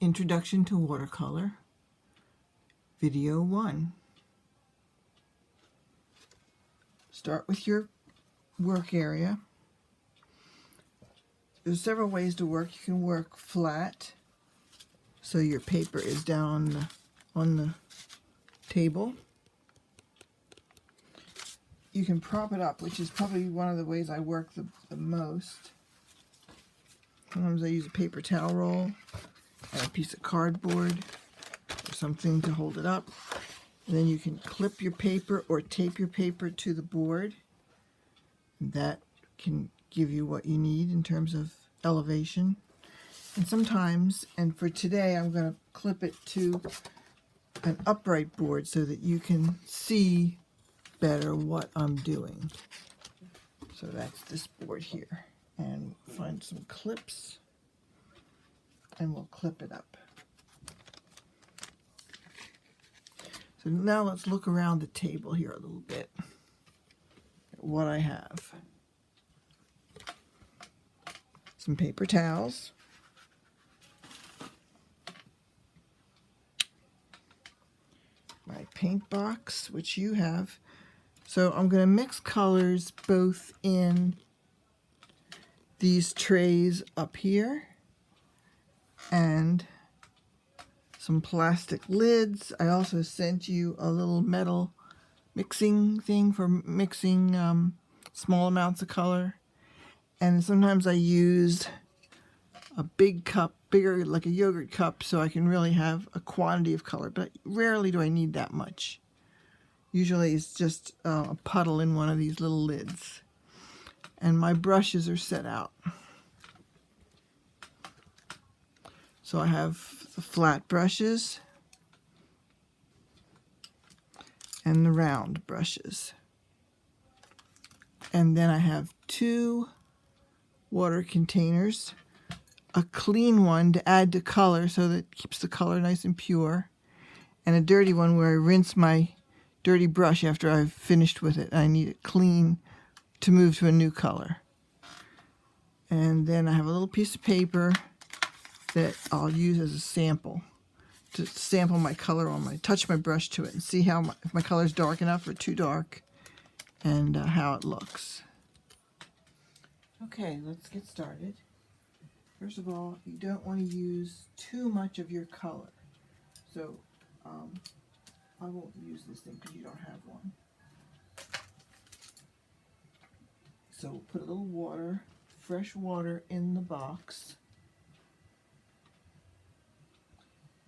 Introduction to Watercolor, Video 1. Start with your work area. There's several ways to work. You can work flat, so your paper is down on the table. You can prop it up, which is probably one of the ways I work the most. Sometimes I use a paper towel roll and a piece of cardboard or something to hold it up. And then you can clip your paper or tape your paper to the board. That can give you what you need in terms of elevation. And sometimes, and for today, I'm going to clip it to an upright board so that you can see better what I'm doing. So that's this board here. And find some clips and we'll clip it up. So now let's look around the table here a little bit at what I have. Some paper towels. My paint box, which you have. So I'm going to mix colors both in these trays up here and some plastic lids. I also sent you a little metal mixing thing for mixing small amounts of color. And sometimes I use a big cup, bigger like a yogurt cup, so I can really have a quantity of color, but rarely do I need that much. Usually it's just a puddle in one of these little lids. And my brushes are set out. So I have the flat brushes and the round brushes. And then I have two water containers, a clean one to add to color so that it keeps the color nice and pure, and a dirty one where I rinse my dirty brush after I've finished with it. I need it clean to move to a new color. And then I have a little piece of paper that I'll use as a sample to sample my color on touch my brush to it and see if my color is dark enough or too dark, and how it looks. Okay, let's get started. First of all, you don't want to use too much of your color. So I won't use this thing because you don't have one. So put a little water, fresh water in the box.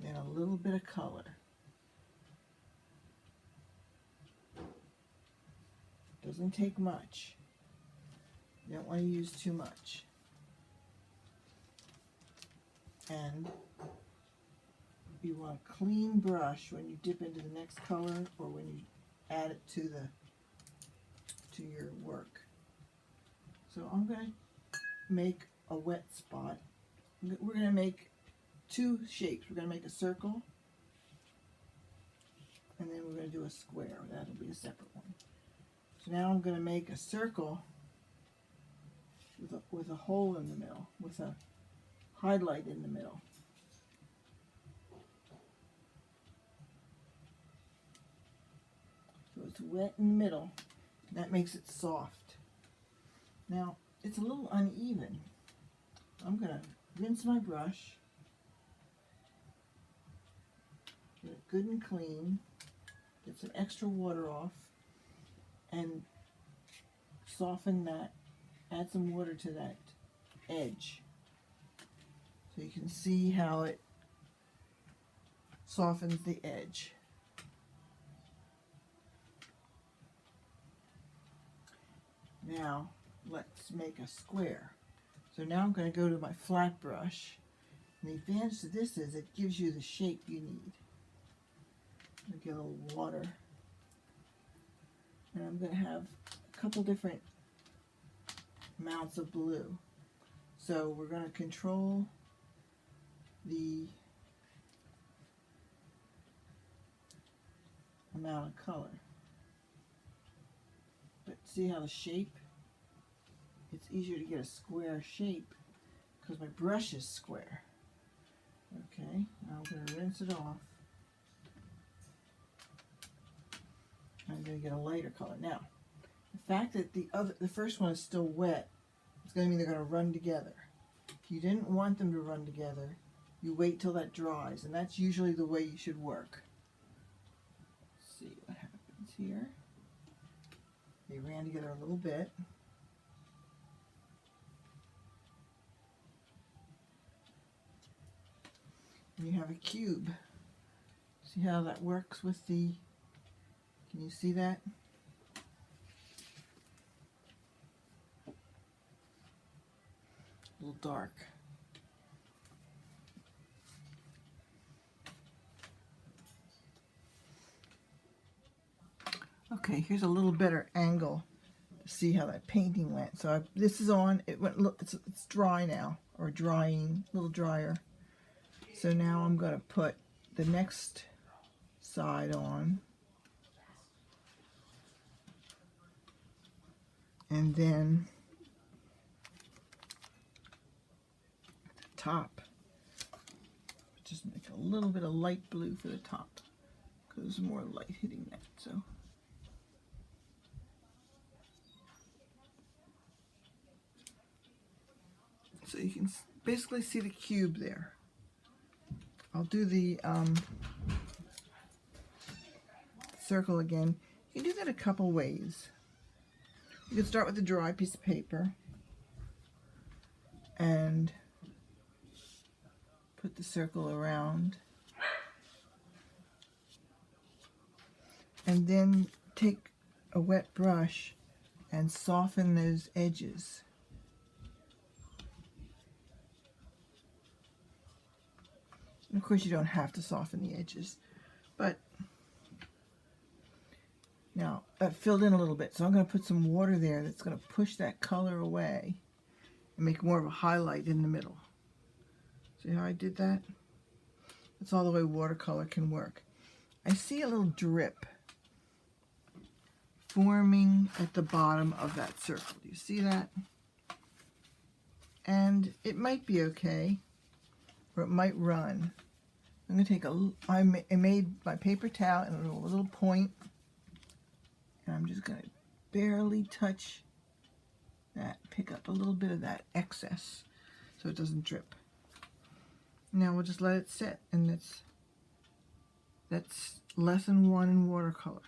And a little bit of color. Doesn't take much. You don't want to use too much. And you want a clean brush when you dip into the next color or when you add it to your work. So I'm going to make a wet spot. We're going to make two shapes. We're going to make a circle, and then we're going to do a square. That'll be a separate one. So now I'm going to make a circle with a hole in the middle, with a highlight in the middle. So it's wet in the middle. That makes it soft. Now, it's a little uneven. I'm going to rinse my brush. Get it good and clean, get some extra water off, and soften that, add some water to that edge. So you can see how it softens the edge. Now, let's make a square. So now I'm going to go to my flat brush. And the advantage to this is it gives you the shape you need. I'll get a little water, and I'm going to have a couple different amounts of blue. So we're going to control the amount of color. But see how the shape, it's easier to get a square shape because my brush is square. Okay. going to rinse it off. I'm going to get a lighter color. Now, the fact that the first one is still wet, it's going to mean they're going to run together. If you didn't want them to run together, you wait till that dries, and that's usually the way you should work. Let's see what happens here. They ran together a little bit. And you have a cube. See how that works with the, can you see that? A little dark. Okay, here's a little better angle to see how that painting went. So this is on, it went, look, it's dry now, or drying, a little drier. So now I'm going to put the next side on. And then the top, just make a little bit of light blue for the top, because there's more light hitting that. So you can basically see the cube there. I'll do the circle again. You can do that a couple ways. You can start with a dry piece of paper and put the circle around, and then take a wet brush and soften those edges. And of course you don't have to soften the edges, but now that filled in a little bit, so I'm going to put some water there that's going to push that color away and make more of a highlight in the middle. See how I did that? That's all the way watercolor can work. I see a little drip forming at the bottom of that circle. Do you see that? And it might be okay, or it might run. I'm going to take I made my paper towel and a little point, and I'm just going to barely touch that, pick up a little bit of that excess so it doesn't drip. Now we'll just let it sit, and that's lesson 1 in watercolor.